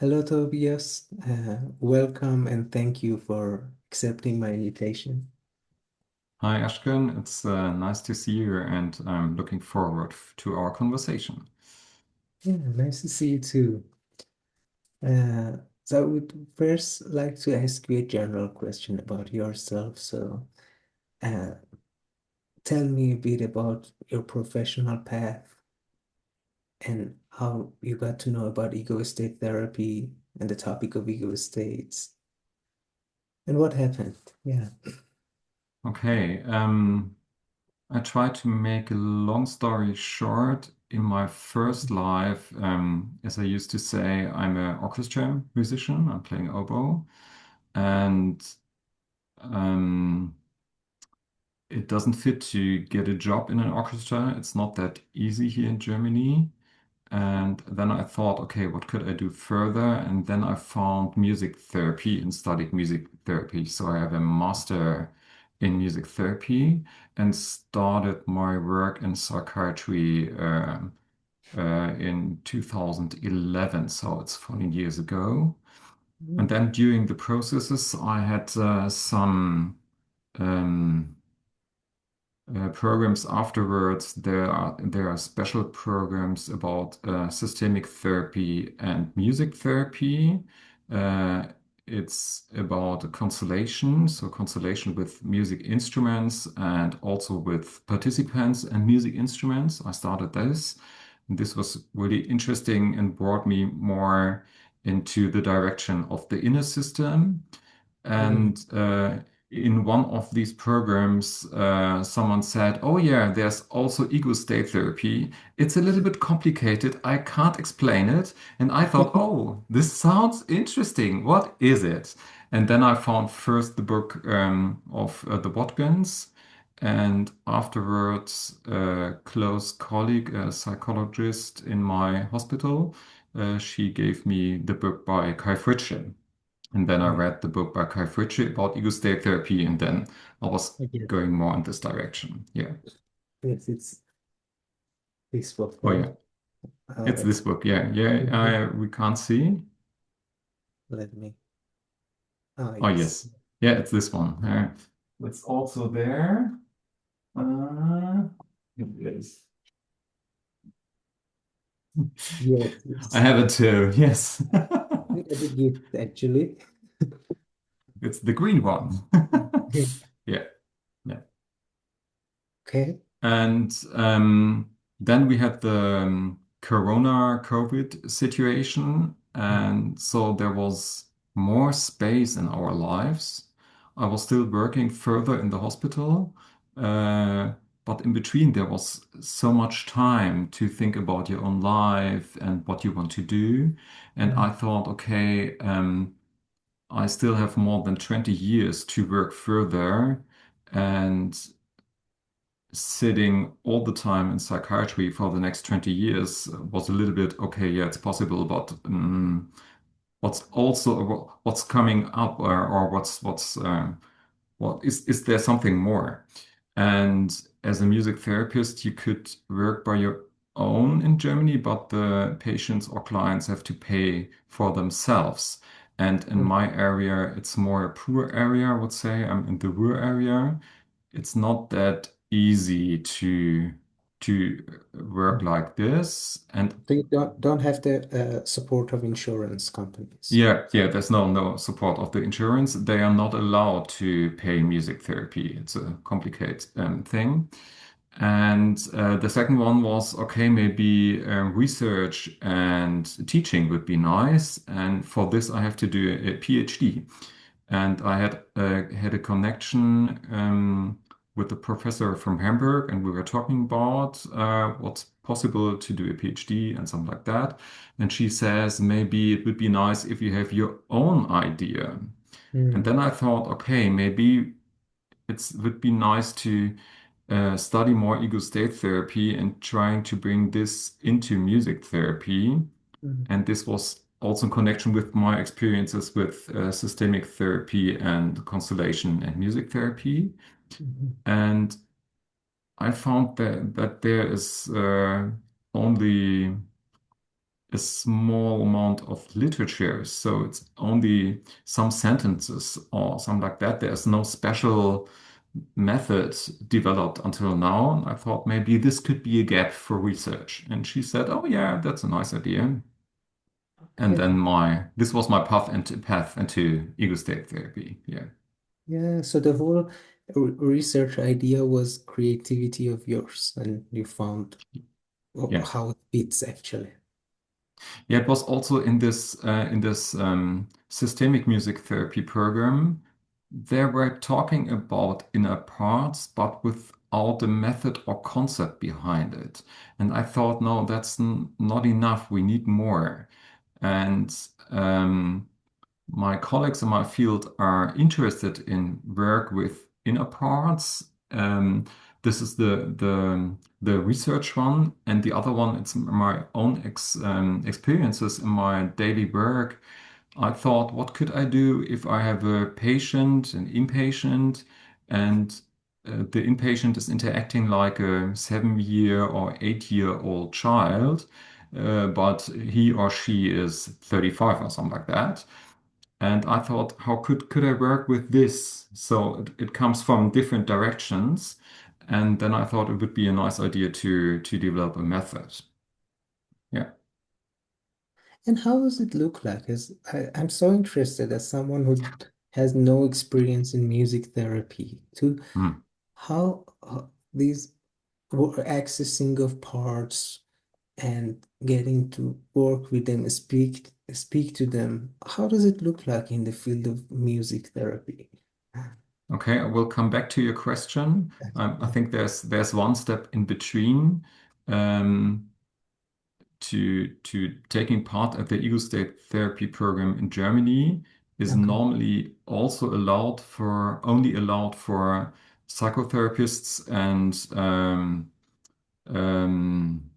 Hello, Tobias. Welcome and thank you for accepting my invitation. Hi, Ashkan. It's nice to see you, and I'm looking forward to our conversation. Yeah, nice to see you too. Uh, so I would first like to ask you a general question about yourself. Uh, Tell me a bit about your professional path and how you got to know about ego state therapy and the topic of ego states and what happened. Yeah. Okay, I try to make a long story short. In my first life, as I used to say, I'm an orchestra musician. I'm playing oboe, and um, it doesn't fit to get a job in an orchestra. It's not that easy here in Germany. And then I thought, okay, what could I do further? And then I found music therapy and studied music therapy. So I have a master in music therapy and started my work in psychiatry in 2011. So it's 14 years ago. And then during the processes, I had some um, programs afterwards. There are special programs about systemic therapy and music therapy. Uh, it's about constellation, so constellation with music instruments and also with participants and music instruments. I started this. This was really interesting and brought me more into the direction of the inner system. Mm. And in one of these programs, someone said, "Oh, yeah, there's also ego state therapy. It's a little bit complicated. I can't explain it." And I thought, "Oh, this sounds interesting. What is it?" And then I found first the book of the Watkins. And afterwards, a close colleague, a psychologist in my hospital, she gave me the book by Kai Fritzsche. And then I Yeah, read the book by Kai Fritzsche about ego state therapy, and then I was I get it. going more in this direction. Yeah. Yes, it's this book, Oh, right? yeah. It's Let this book. Yeah. Yeah. me, We can't see. let me. Ah, Oh, yes. yes. Yeah, it's this one. It's also there. Here it is. Yes, I yes. have it too. Yes. I did gift actually. It's the green one. Yeah. Yeah. Okay. And then we had the Corona COVID situation. And so there was more space in our lives. I was still working further in the hospital. Uh, but in between, there was so much time to think about your own life and what you want to do. And I Mm, thought, okay, I still have more than 20 years to work further. And sitting all the time in psychiatry for the next 20 years was a little bit okay, yeah, it's possible, but what's coming up, or what is there something more? And as a music therapist, you could work by your own in Germany, but the patients or clients have to pay for themselves. And in mm, my area, it's more a poor area, I would say. I'm in the rural area. It's not that easy to work mm. like this. And So you don't have the support of insurance companies. yeah, yeah, there's no support of the insurance. They are not allowed to pay music therapy. It's a complicated thing. And the second one was, okay, maybe research and teaching would be nice. And for this, I have to do a PhD. And I had a connection with a professor from Hamburg, and we were talking about what's possible to do a PhD and something like that. And she says maybe it would be nice if you have your own idea. And Mm, then I thought, okay, maybe it would be nice to study more ego state therapy and trying to bring this into music therapy. mm, And this was also in connection with my experiences with systemic therapy and constellation and music therapy. mhm, And I found that there is only a small amount of literature. So it's only some sentences or something like that. There's no special method developed until now. And I thought maybe this could be a gap for research. And she said, "Oh yeah, that's a nice idea." And Okay. then this was my path into ego state therapy. Yeah. Yeah, so the whole research idea was creativity of yours, and you found Yeah. how it fits actually. Yeah, it was also in this systemic music therapy program. They were talking about inner parts, but without a method or concept behind it. And I thought, no, that's not enough. We need more. And my colleagues in my field are interested in work with inner parts. This is the research one, and the other one, it's my own experiences in my daily work. I thought, what could I do if I have a patient, an inpatient, and the inpatient is interacting like a 7 year or 8 year old child, but he or she is 35 or something like that. And I thought, how could I work with this? So it comes from different directions. And then I thought it would be a nice idea to develop a method. Yeah. And how does it look like? As I'm so interested as someone who has no experience in music therapy to Hmm. how these accessing of parts and getting to work with them, speak to them. How does it look like in the field of music therapy? Okay, I will come back to your question. I think there's one step in between. Um, to taking part at the ego state therapy program in Germany is Okay. normally also only allowed for psychotherapists and um,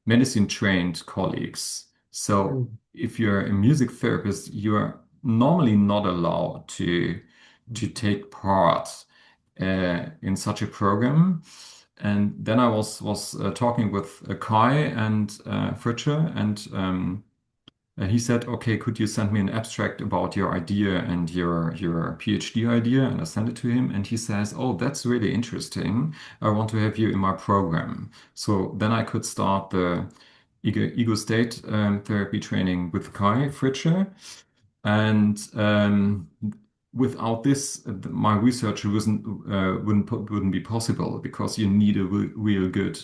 medicine trained colleagues. So Mm. if you're a music therapist, you are normally not allowed to take part in such a program. And then I was talking with Kai and Fritsche, and he said, "Okay, could you send me an abstract about your idea and your PhD idea?" And I sent it to him, and he says, "Oh, that's really interesting. I want to have you in my program." So then I could start the ego state therapy training with Kai Fritsche, and without this, my research wouldn't be possible because you need a real good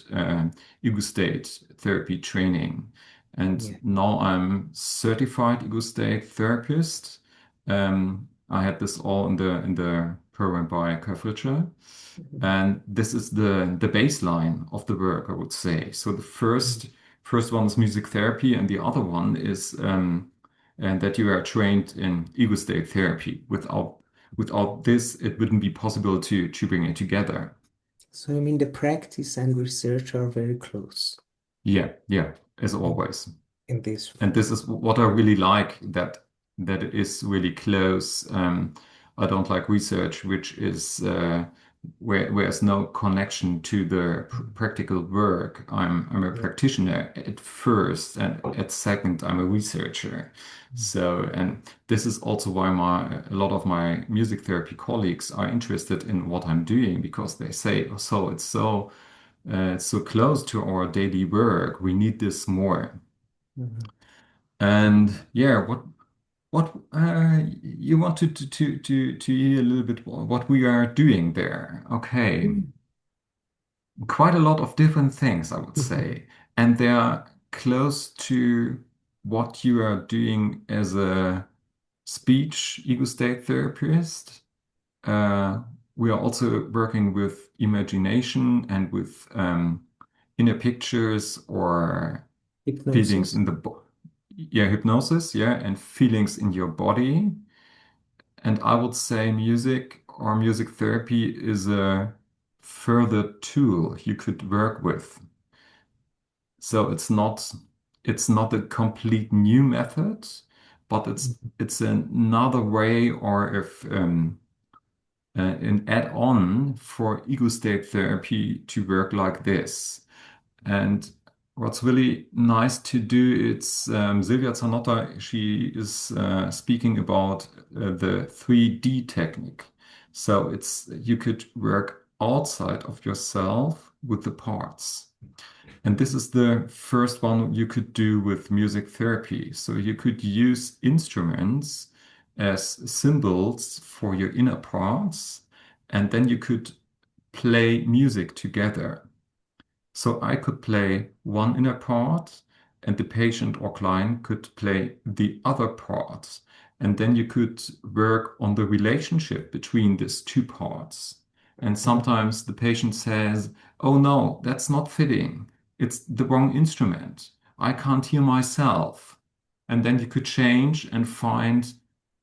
ego state therapy training. And Yeah. now I'm certified ego state therapist. I had this all in the program by Kai Fritsche. Mhm. And this is the baseline of the work, I would say. So the first one is music therapy, and the other one is and that you are trained in ego state therapy. Without this, it wouldn't be possible to bring it together. So I mean the practice and research are very close Yeah, yeah, as in, always. in this And field. this is what I really like, that it is really close. I don't like research which is where there's no connection to the Mm. practical work. I'm a Yeah. practitioner at first, and at second I'm a researcher. So, and this is also why a lot of my music therapy colleagues are interested in what I'm doing, because they say, "Oh, so it's so close to our daily work. We need this more." Mhm. And yeah, what you wanted to hear a little bit what we are doing there. Okay, Mm. quite a lot of different things, I would Mhm. say, and they are close to what you are doing as a speech ego state therapist. Uh, we are also working with imagination and with inner pictures or feelings Hypnosis. in the yeah, hypnosis, yeah, and feelings in your body. And I would say music or music therapy is a further tool you could work with. So it's not a complete new method, but Mhm. it's another way, or if an add-on for ego state therapy to work like this. And what's really nice to do, it's Silvia Zanotta, she is speaking about the 3D technique. So it's you could work outside of yourself with the parts. And this is the first one you could do with music therapy. So you could use instruments as symbols for your inner parts, and then you could play music together. So I could play one inner part, and the patient or client could play the other part. And then you could work on the relationship between these two parts. And sometimes the patient says, "Oh no, that's not fitting. It's the wrong instrument. I can't hear myself." And then you could change and find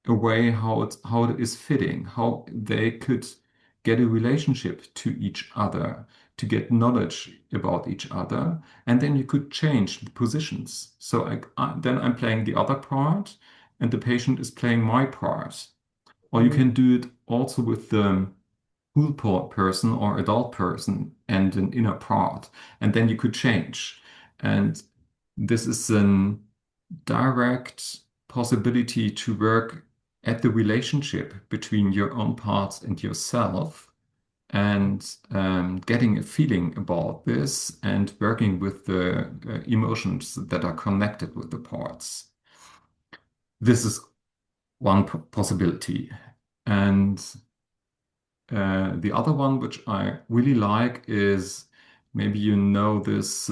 a way how it is fitting, how they could get a relationship to each other, to get knowledge about each other, and then you could change the positions. So then I'm playing the other part, and the patient is playing my part. Or you can do it also with the person or adult person and an inner part, and then you could change. And this is a direct possibility to work at the relationship between your own parts and yourself, and getting a feeling about this and working with the emotions that are connected with the parts. This is one possibility. And the other one, which I really like, is maybe you know this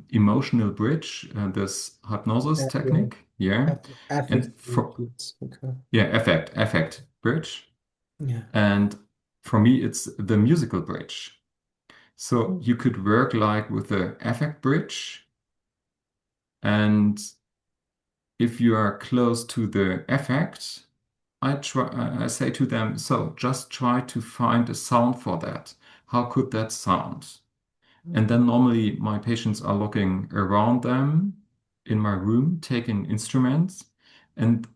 emotional bridge, this hypnosis Yeah. technique. Yeah. Affect And for, groups. Okay. yeah, affect bridge. Yeah. And for me, it's the musical bridge. So Mm. you could work like with the affect bridge, and if you are close to the affect, I say to them, so just try to find a sound for that. How could that sound? And then normally my patients are looking around them in my room, taking instruments, and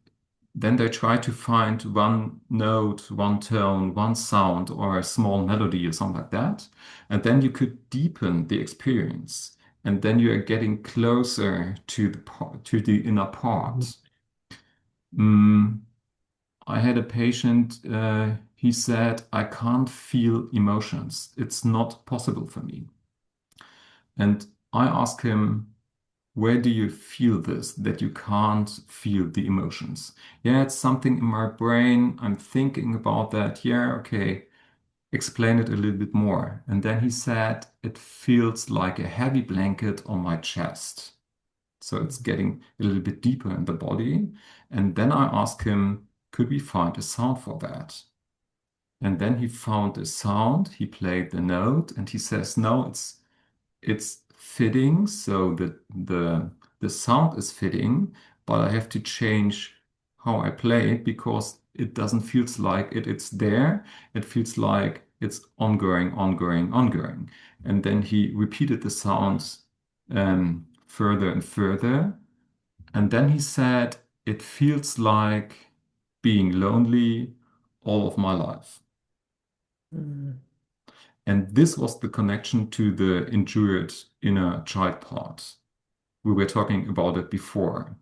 then they try to find one note, one tone, one sound, or a small melody or something like that. And then you could deepen the experience. And then you are getting closer to to the inner Mhm. part. Mm, I had a patient, he said, "I can't feel emotions. It's not possible for me." And I asked him, "Where do you feel this, that you can't feel the emotions?" "Yeah, it's something in my brain. I'm thinking about that." "Yeah, okay. Explain it a little bit more." And then he said, "It feels like a heavy blanket on my chest." So it's getting a little bit deeper in the body. And then I asked him, "Could we find a sound for that?" And then he found a sound. He played the note and he says, "No, it's fitting, so the sound is fitting, but I have to change how I play it because it doesn't feels like it's there. It feels like it's ongoing, ongoing, ongoing." And then he repeated the sounds further and further. And then he said, "It feels like being lonely all of my life." Mm. And this was the connection to the injured inner child part. We were talking about it before.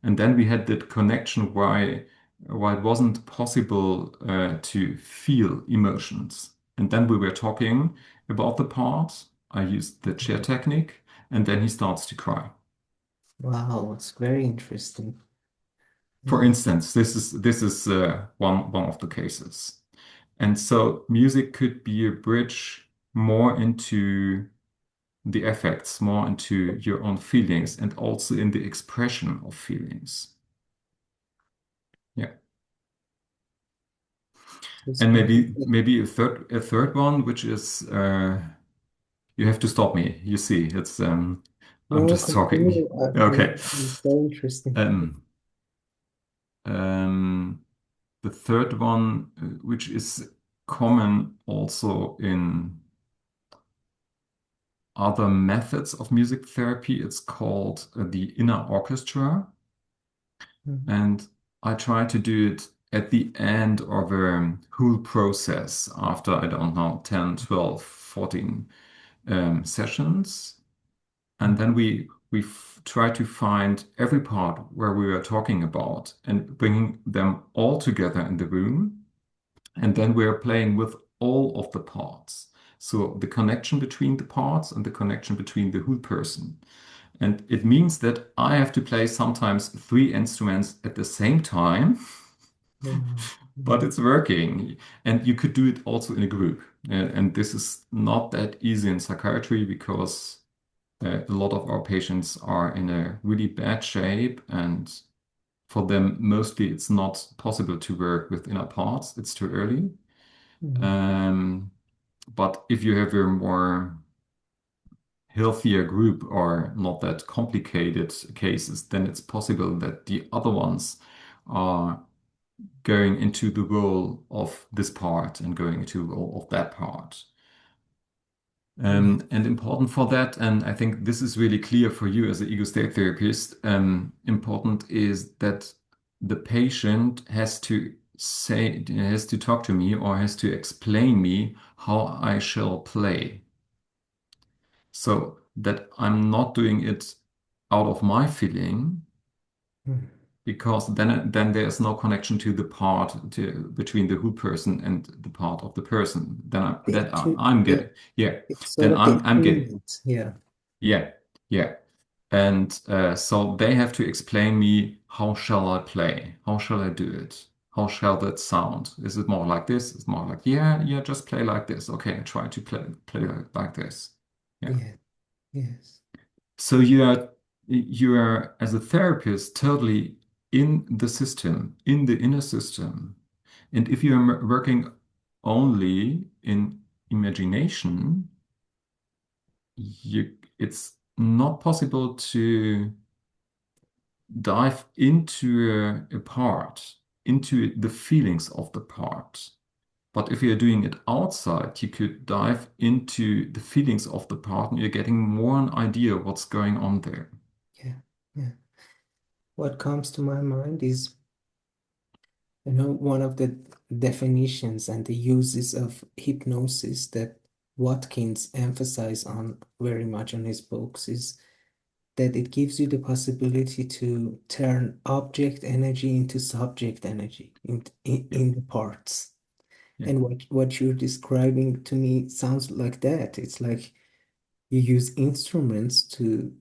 And then we had that connection why it wasn't possible to feel emotions. And then we were talking about the part. I used the chair technique, and then he starts to cry. Wow, it's very interesting. For Yeah. instance, this is one of the cases. And so music could be a bridge more into the effects, more into your own feelings, and also in the expression of feelings. Yeah. It's And very, maybe a third one, which is you have to stop me. You see, it's I'm no, just talking. continue. Okay. It's very interesting. Um, um, the third one, which is common also in other methods of music therapy, it's called the inner orchestra. Mhm. And I try to do it at the end of a whole process after, I don't know, 10, 12, 14 sessions. and then we try to find every part where we were talking about and bringing them all together in the room, and then we're playing with all of the parts. So the connection between the parts and the connection between the whole person. And it means that I have to play sometimes three instruments at the same time, Mm, but mm, it's working. And you could do it also in a group. And this is not that easy in psychiatry because a lot of our patients are in a really bad shape, and for them, mostly it's not possible to work with inner parts. It's too early. mm, Um, but if you have a more healthier group or not that complicated cases, then it's possible that the other ones are going into the role of this part and going into the role of that part. yeah, And important for that, and I think this is really clear for you as an ego state therapist, important is that the patient has to talk to me or has to explain me how I shall play. So that I'm not doing it out of my feeling, mm. because then there's no connection to the between the who person and the part of the person. Then I'm Yeah, getting, yeah. it's sort Then of the I'm getting, agreement. Yeah, yeah, yeah. And so they have to explain me, how shall I play? How shall I do it? How shall that sound? Is it more like this? It's more like, yeah, yeah, just play like this. Okay, I try to play like this. Yeah. yeah, yes, So you are as a therapist totally in the system, in the inner system. And if you are working only in imagination, it's not possible to dive into a part, into the feelings of the part. But if you're doing it outside, you could dive into the feelings of the part and you're getting more an idea what's going on there. yeah, yeah. What comes to my mind is, one of the definitions and the uses of hypnosis that Watkins emphasized on very much on his books is that it gives you the possibility to turn object energy into subject energy Yeah, in the parts. yeah, And what you're describing to me sounds like that. It's like you use instruments to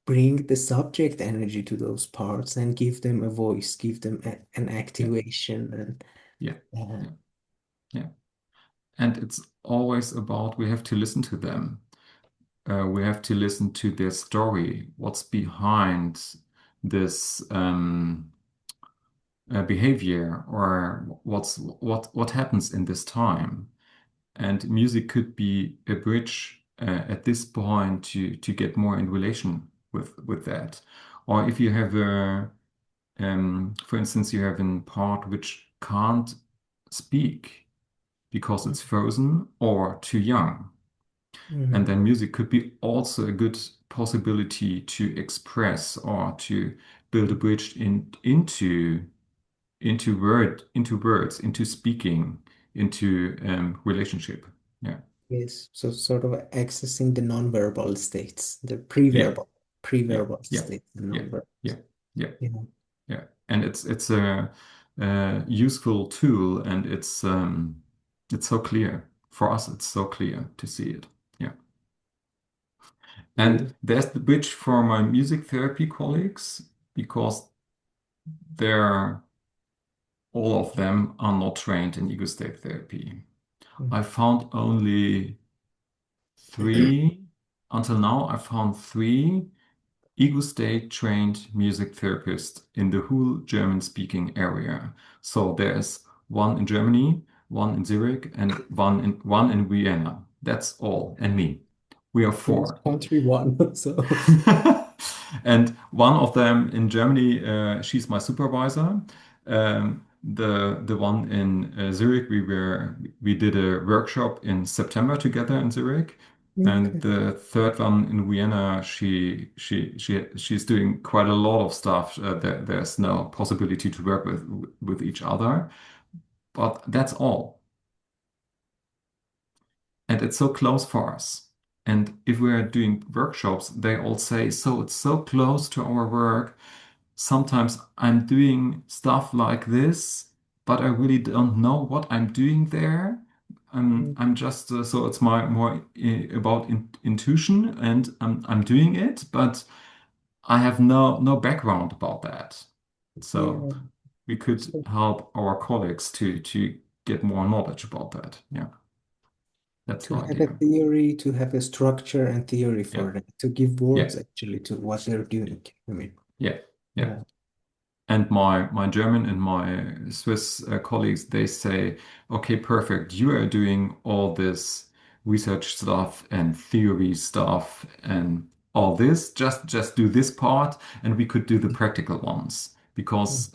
bring the subject energy to those parts and give them a voice, give them an yeah, activation, and yeah, uh, yeah, yeah. And it's always about we have to listen to them. We have to listen to their story, what's behind this behavior, or what happens in this time. And music could be a bridge at this point to get more in relation with that. Or if you have for instance, you have a part which can't speak because it's frozen or too young. And mm, then music could be also a good possibility to express or to build a bridge into words, into speaking, into relationship. Yeah, yes, so sort of accessing the nonverbal states, the yeah, yeah, pre-verbal yeah, states, the yeah, nonverbal. yeah, yeah, You know, yeah. And it's a useful tool, and it's so clear for us. It's so clear to see it. Yeah. And yes. there's the bridge for my music therapy colleagues, because they're all of them are not trained in ego state therapy. Mm. I found only three, until now, I found three ego state trained music therapists in the whole German speaking area. So there's one in Germany, one in Zurich, and one in Vienna. That's all, and me. We are Cross four. country one, so And one of them in Germany, she's my supervisor. The one in Zurich, we did a workshop in September together in Zurich. And okay. the third one in Vienna, she's doing quite a lot of stuff. There's no possibility to work with each other, but that's all. And it's so close for us. And if we are doing workshops, they all say, so it's so close to our work. Sometimes I'm doing stuff like this, but I really don't know what I'm doing there. Mm. I'm just so it's my more about intuition, and I'm doing it, but I have no background about that. So Yeah. we could So help our colleagues to get more knowledge about that. Yeah, that's to the have a idea. theory, to have a structure and theory Yeah, for them, to give yeah, words actually to what they're doing. I mean, yeah, yeah. yeah. And my German and my Swiss colleagues, they say, okay, perfect. You are doing all this research stuff and theory stuff and all this. Just do this part, and we could do the practical ones Mm. because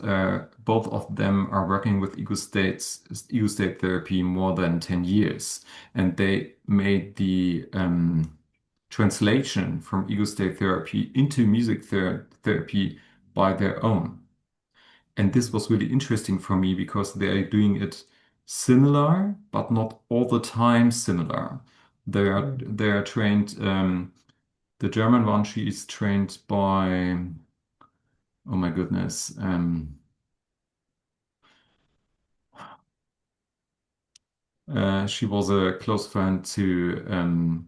both of them are working with ego state therapy more than 10 years, and they made the translation from ego state therapy into therapy by their own. And this was really interesting for me because they are doing it similar, but not all the time similar. Mm. They are trained. The German one, she is trained by, oh my goodness, she was a close friend to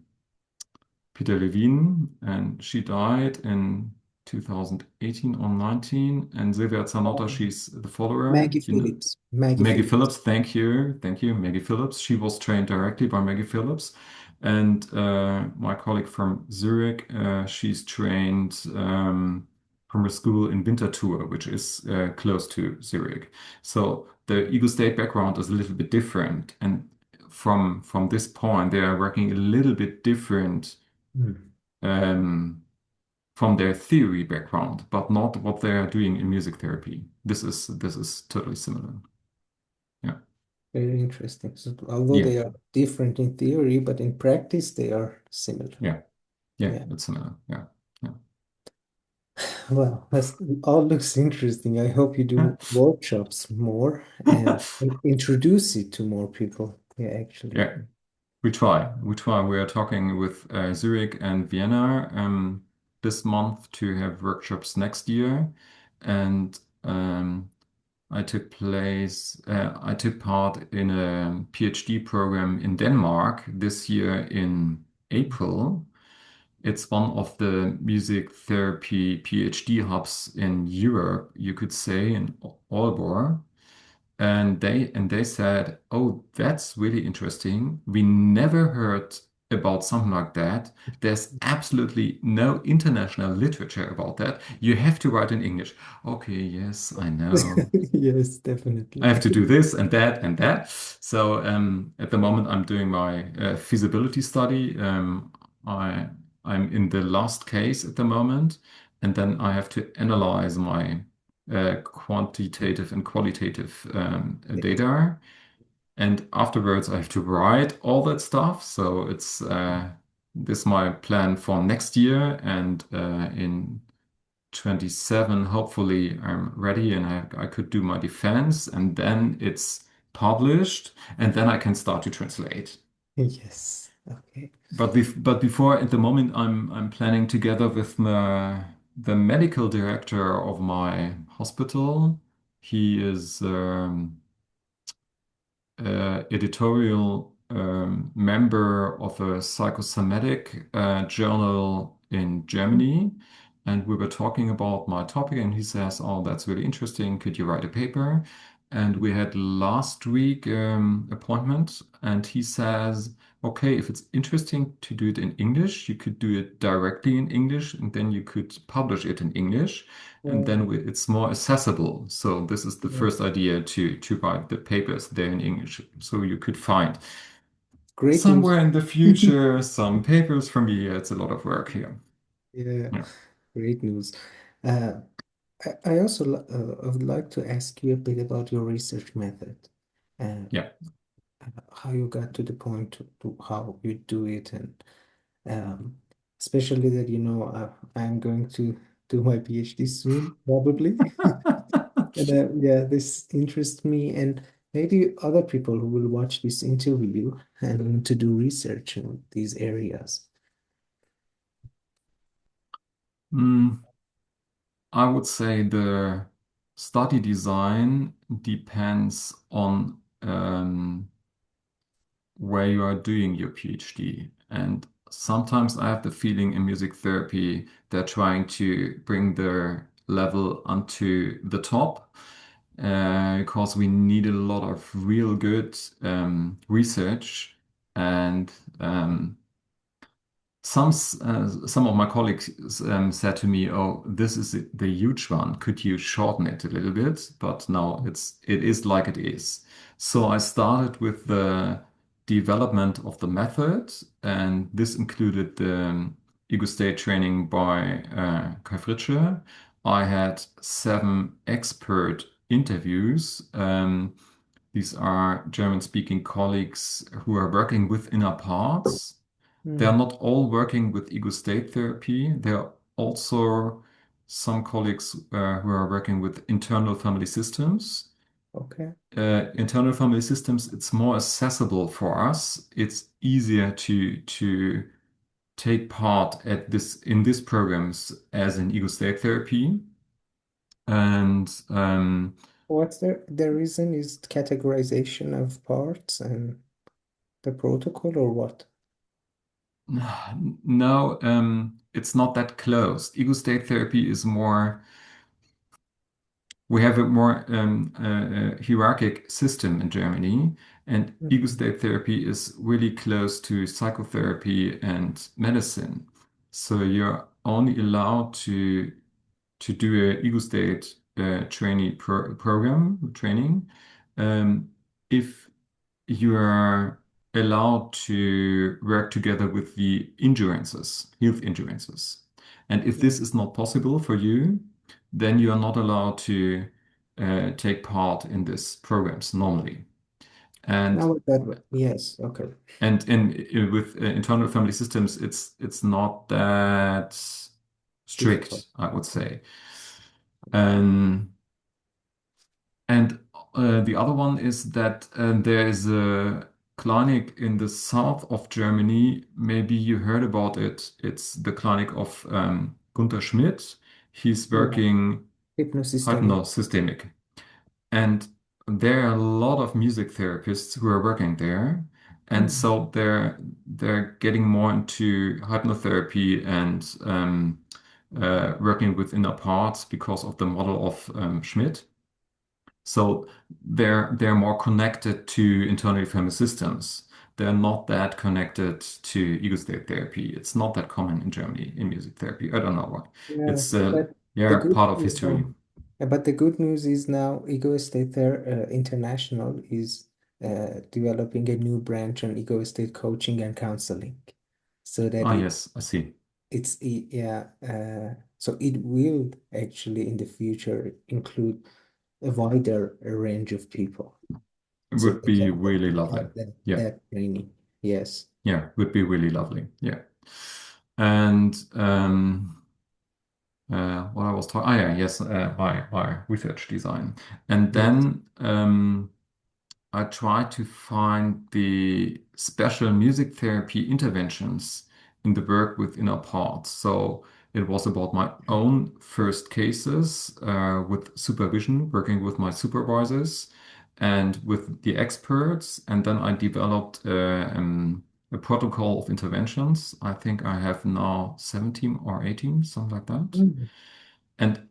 Peter Levine, and she died in 2018 or 19. And Silvia Zanotta, Oh, she's the follower. Maggie You know, Phillips. Maggie Maggie Phillips. Phillips, thank you, Maggie Phillips. She was trained directly by Maggie Phillips. And my colleague from Zurich, she's trained from a school in Winterthur, which is close to Zurich. So the ego state background is a little bit different. And from this point, they are working a little bit different Mm. um, from their theory background, but not what they are doing in music therapy. This is totally similar. Yeah. Very interesting. So although Yeah. they are different in theory, but in practice they are similar. Yeah. Yeah. Yeah. It's similar. Yeah. Yeah. Well, that all looks interesting. I hope you do workshops more and introduce it to more people. Yeah, actually. Yeah. We try. We try. We are talking with Zurich and Vienna this month to have workshops next year. And I took part in a PhD program in Denmark this year in April. It's one of the music therapy PhD hubs in Europe, you could say, in Aalborg. And they said, "Oh, that's really interesting. We never heard about something like that. There's absolutely no international literature about that. You have to write in English." Okay, yes, I know. Yes, I definitely. have to do this and that and that. So at the moment, I'm doing my feasibility study. I I'm in the last case at the moment, and then I have to analyze my quantitative and qualitative data. And afterwards, I have to write all that stuff. So it's this my plan for next year, and in 27, hopefully I'm ready and I could do my defense, and then it's published, and then I can start to translate. Yes. Okay. But before, at the moment, I'm planning together with the medical director of my hospital. He is editorial member of a psychosomatic journal in Germany. And we were talking about my topic, and he says, "Oh, that's really interesting. Could you write a paper?" And we had last week appointment, and he says, "Okay, if it's interesting to do it in English, you could do it directly in English, and then you could publish it in English and then Oh, it's more accessible. So this is the yeah. first idea to write the papers there in English. So you could find Great news. somewhere in the future some papers from me. It's a lot of work here. Yeah, Yeah, great news. Uh, I also I would like to ask you a bit about your research method, uh, yeah. how you got to the point to how you do it, and um, especially that I'm going to do my PhD soon, probably. And yeah, this interests me, and maybe other people who will watch this interview and want to do research in these areas. Mm, I would say the study design depends on where you are doing your PhD. And sometimes I have the feeling in music therapy they're trying to bring their level onto the top because we need a lot of real good research and some of my colleagues said to me, "Oh, this is the huge one. Could you shorten it a little bit?" But no, it is like it is. So I started with the development of the method, and this included the ego state training by Kai Fritsche. I had 7 expert interviews. These are German-speaking colleagues who are working with inner parts. They are Mm, not all working with ego state therapy. There are also some colleagues who are working with internal family systems. okay. Internal family systems, it's more accessible for us. It's easier to take part at this in these programs as in ego state therapy. And What's the reason is categorization of parts and the protocol or what? no, it's not that close. Ego state therapy is more. We have a more hierarchic system in Germany, and ego Mhm. state therapy is really close to psychotherapy and medicine. So you're only allowed to do a ego state program training um, if you are allowed to work together with the endurances, health endurances. And if this Mm. is not possible for you, then you are not allowed to take part in these programs normally. And Now that, yes, okay. with internal family systems, it's not that Difficult. strict, I would say. Um, And the other one is that there is a clinic in the south of Germany. Maybe you heard about it. It's the clinic of Gunther Schmidt. He's Yeah. working Hypnosystemic. hypnosystemic. And there are a lot of music therapists who are working there. And Mm. so they're getting more into hypnotherapy and working with inner parts because of the model of Schmidt. So they're more connected to internal family systems. They're not that connected to ego state therapy. It's not that common in Germany in music therapy. I don't know why. Yeah, It's but the yeah, good part of news, history. but the good news is now Ego State International is developing a new branch on ego state coaching and counseling, so that Ah, yes, I see. yeah, so it will actually in the future include a wider range of people, It so would they be can really actually lovely. have Yeah, that training. Yes. yeah, would be really lovely. Yeah. And what I was talking, ah, yeah, yes, my research design. And Yes. then I try to find the special music therapy interventions in the work with inner parts. So it was about my own first cases with supervision, working with my supervisors and with the experts. And then I developed a protocol of interventions. I think I have now 17 or 18, something like that. Mm. And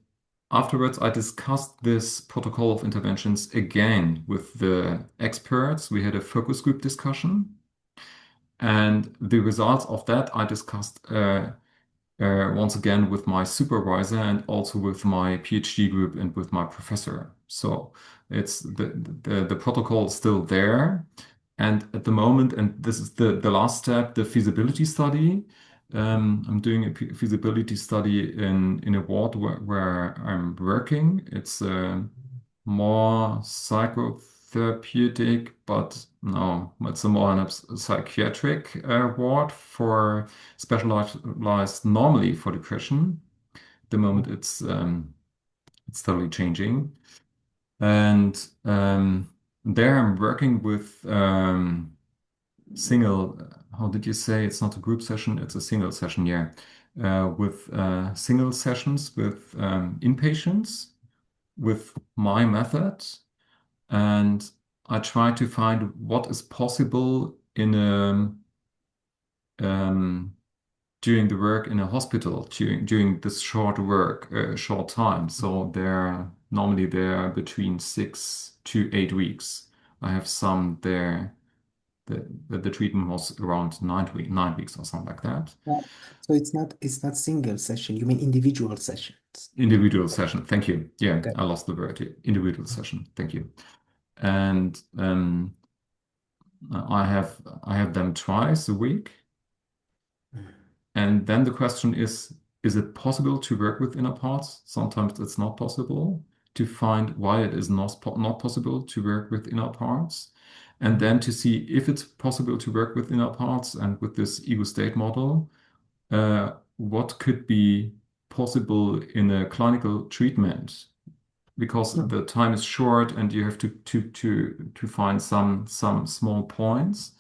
afterwards, I discussed this protocol of interventions again with the experts. We had a focus group discussion, and the results of that I discussed once again with my supervisor and also with my PhD group and with my professor. So it's the protocol is still there. And at the moment, and this is the last step, the feasibility study. I'm doing a feasibility study in a ward where I'm working. It's more psychotherapeutic, but no, it's a more psychiatric ward for specialized normally for depression. At the moment, it's totally changing, and there I'm working with single. How did you say? It's not a group session; it's a single session. Yeah, with single sessions with inpatients with my method, and I try to find what is possible in a during the work in a hospital during this short work, short time. So they're normally there between 6 to 8 weeks. I have some there the treatment was around 9 weeks or something like that. Yeah. So it's not single session. You mean individual sessions. Individual session. Thank you. Yeah, Okay. I lost the word here. Individual session. Thank you. And I have them twice a week. And then the question is it possible to work with inner parts? Sometimes it's not possible to find why it is not possible to work with inner parts. And then to see if it's possible to work with inner parts and with this ego state model, what could be possible in a clinical treatment? Because Mm. the time is short and you have to find some small points.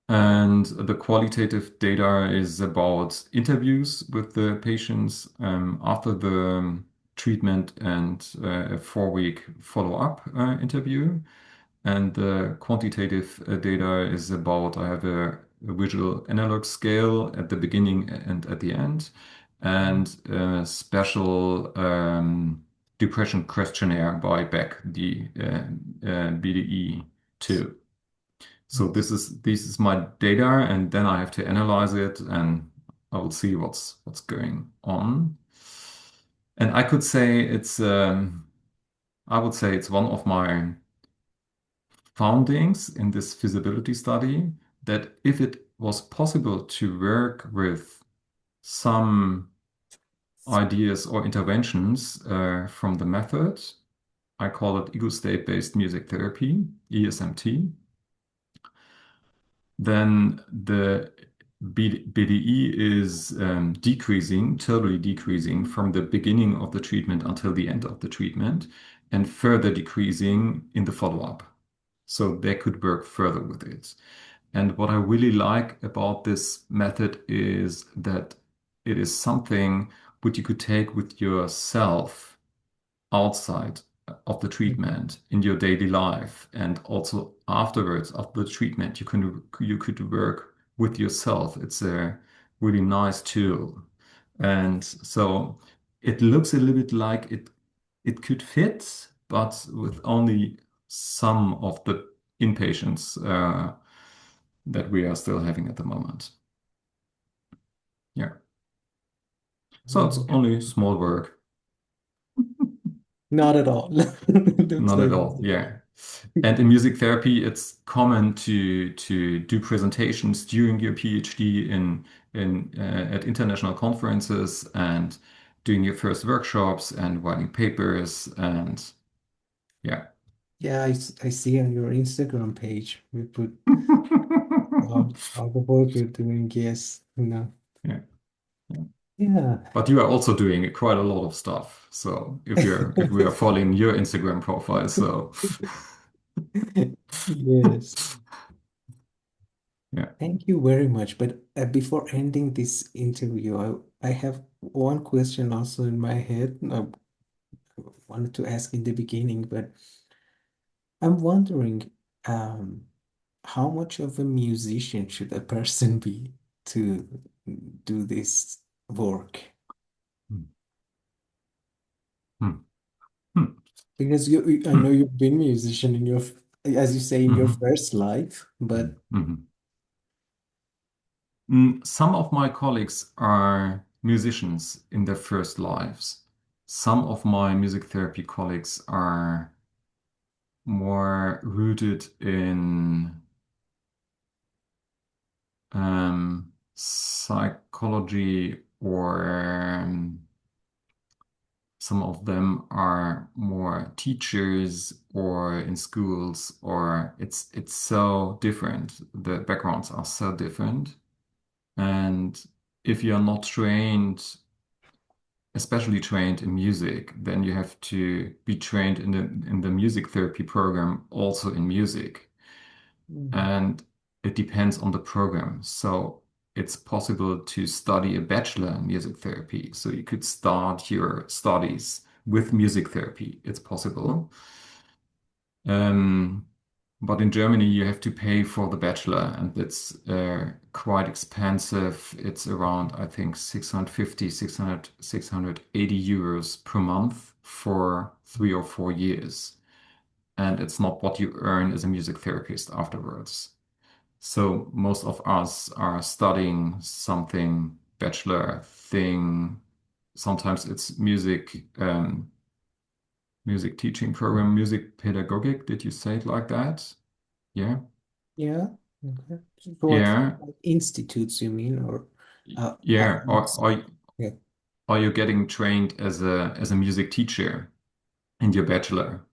And the qualitative data is about interviews with the patients after the treatment and a 4 week follow-up interview. And the quantitative data is about I have a visual analog scale at the beginning and at the end, and a special depression questionnaire by Beck, the BDE-2. So Yes. this is my data, and then I have to analyze it, and I will see what's going on. And I would say it's one of my foundings in this feasibility study that if it was possible to work with some ideas or interventions from the method, I call it ego state-based music therapy, ESMT, then the BDE is decreasing, totally decreasing from the beginning of the treatment until the end of the treatment, and further decreasing in the follow-up. So they could work further with it. And what I really like about this method is that it is something which you could take with yourself outside of the Mhm. treatment in your daily life, and also afterwards of the treatment you could work with yourself. It's a really nice tool. And so it looks a little bit like it could fit, but with only some of the inpatients that we are still having at the moment. Yeah. So it's Okay. only small work. Not at all. Looks Not like at all. Yeah. And in music therapy, it's common to do presentations during your PhD in at international conferences and doing your first workshops and writing papers and yeah. Yeah, I see on your Instagram page we put all the work you're doing. Yes, Yeah. Yeah. Yeah. But you are also doing quite a lot of stuff. So if we are following your Instagram profile, so Yes. yeah. Thank you very much. But before ending this interview, I have one question also in my head. I wanted to ask in the beginning, but I'm wondering, um, how much of a musician should a person be to do this work? Hmm. Hmm. Hmm. Because I know Hmm. you've been musician in your, as you say, in your Mhm. first life, but Mhm. Mhm. Some of my colleagues are musicians in their first lives. Some of my music therapy colleagues are more rooted in psychology, or some of them are more teachers or in schools, or it's so different. The backgrounds are so different. And if you're not trained, especially trained in music, then you have to be trained in the music therapy program, also in music. mm, And it depends on the program. So it's possible to study a bachelor in music therapy. So you could start your studies with music therapy. It's possible. Um, but in Germany, you have to pay for the bachelor, and it's quite expensive. It's around, I think, 650, 680 euros per month for 3 or 4 years. And it's not what you earn as a music therapist afterwards. So most of us are studying something bachelor thing. Sometimes it's music teaching program, music pedagogic. Did you say it like that? Yeah. Yeah. Okay. So what Yeah. like institutes you mean, or Yeah. I'm sorry. Yeah. Are you getting trained as a music teacher in your bachelor?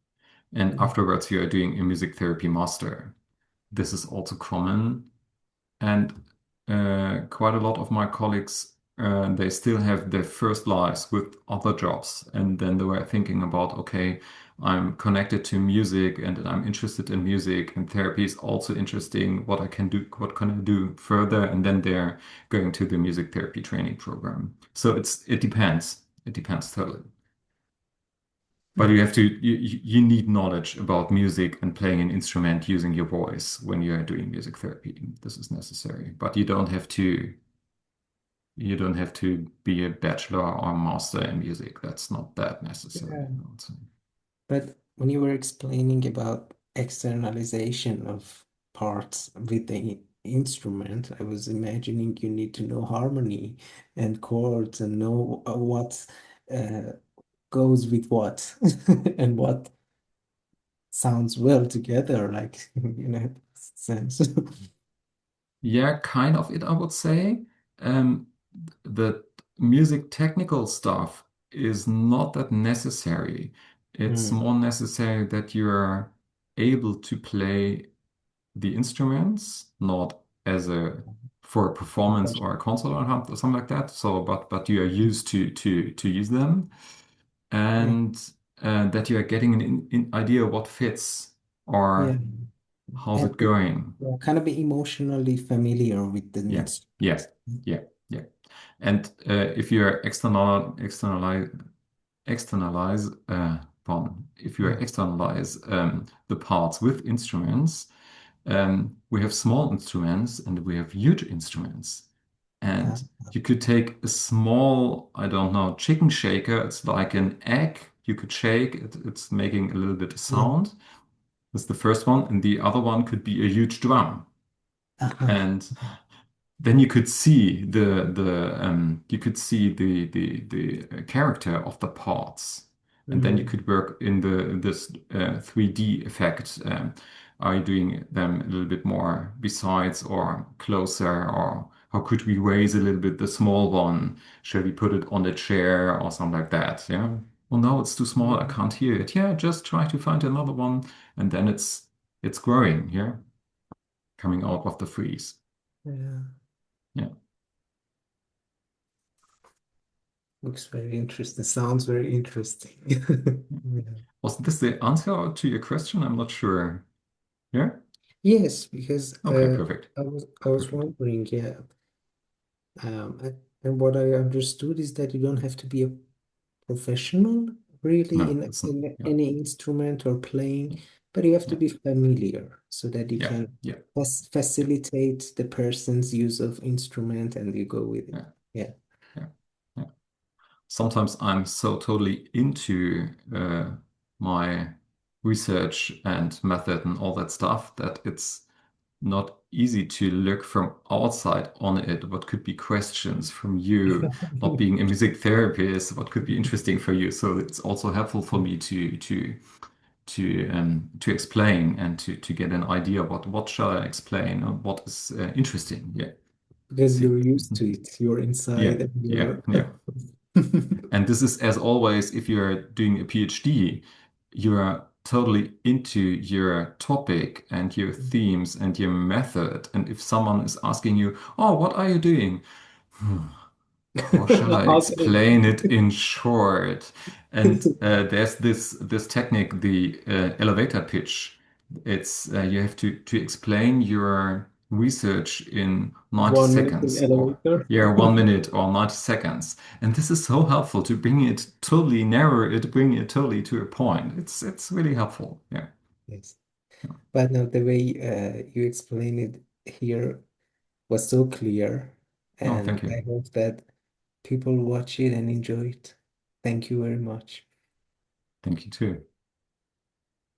And Mhm. afterwards you are doing a music therapy master. This is also common. And quite a lot of my colleagues, they still have their first lives with other jobs. And then they were thinking about, okay, I'm connected to music and I'm interested in music, and therapy is also interesting. What I can do, what can I do further? And then they're going to the music therapy training program. So it depends. It depends totally. But you Mhm. have to, you need knowledge about music and playing an instrument using your voice when you are doing music therapy. This is necessary. But you don't have to be a bachelor or master in music. That's not that necessary, Yeah. I would say. But when you were explaining about externalization of parts with the instrument, I was imagining you need to know harmony and chords and know what uh, goes with what and what sounds well together, like in a sense. Yeah, kind of it, I would say. Um, the music technical stuff is not that necessary. It's Mm. more necessary that you're able to play the instruments, not as a for a performance or a concert or something like that. So, but you are used to use them, Yeah, and that you are getting an idea what fits yeah, or how's and it going. yeah, kind of be emotionally familiar with the Yeah, instrument. yeah, yeah, yeah. And if you're externalize, pardon, if you Yeah. externalize the parts with instruments, we have small instruments and we have huge instruments. Uh, And you could take a small, I don't know, chicken shaker. It's like an egg. You could shake it. It's making a little bit of yeah. sound. That's the first one. And the other one could be a huge drum. Uh-huh. And then you could see you could see the character of the parts, and then you Mm. could work in the this 3D effect. Are you doing them a little bit more besides or closer, or how could we raise a little bit the small one? Shall we put it on the chair or something like that? Yeah. Well, no, it's too small. I can't hear it. Yeah, just try to find another one, and then it's growing. Yeah, coming out of the freeze. Yeah, Yeah. looks very interesting. Sounds very interesting. Yeah. Was this the answer to your question? I'm not sure. Yeah? Yes, because Okay, perfect. I was Perfect. wondering, yeah, and what I understood is that you don't have to be a professional really No, in it's not. in Yeah. any instrument or playing, but you have to Yeah. be familiar so that you Yeah. can Yeah. facilitate the person's use of instrument and you go with it. Yeah. Yeah. Yeah. Yeah. Sometimes I'm so totally into my research and method and all that stuff that it's not easy to look from outside on it. What could be questions from you, not being a music therapist, what could be interesting for you. So it's also helpful for me to explain and to get an idea what shall I explain or what is interesting. Yeah. Because See. you're used Mhm. to it, you're Yeah. inside and Yeah. you're Yeah. And this is as always, if you're doing a PhD, you're totally into your topic and your themes and your method. And if someone is asking you, "Oh, what are you doing?" How shall I how can explain I it in short? And there's this technique, the elevator pitch. It's you have to explain your research in 90 1 minute in seconds or elevator. yeah, 1 minute or 90 seconds. And this is so helpful to bring it totally narrow it, bring it totally to a point. It's really helpful. Yeah. Yes. But now the way you explain it here was so clear, Oh, and thank you. I hope that people watch it and enjoy it. Thank you very much. Thank you too.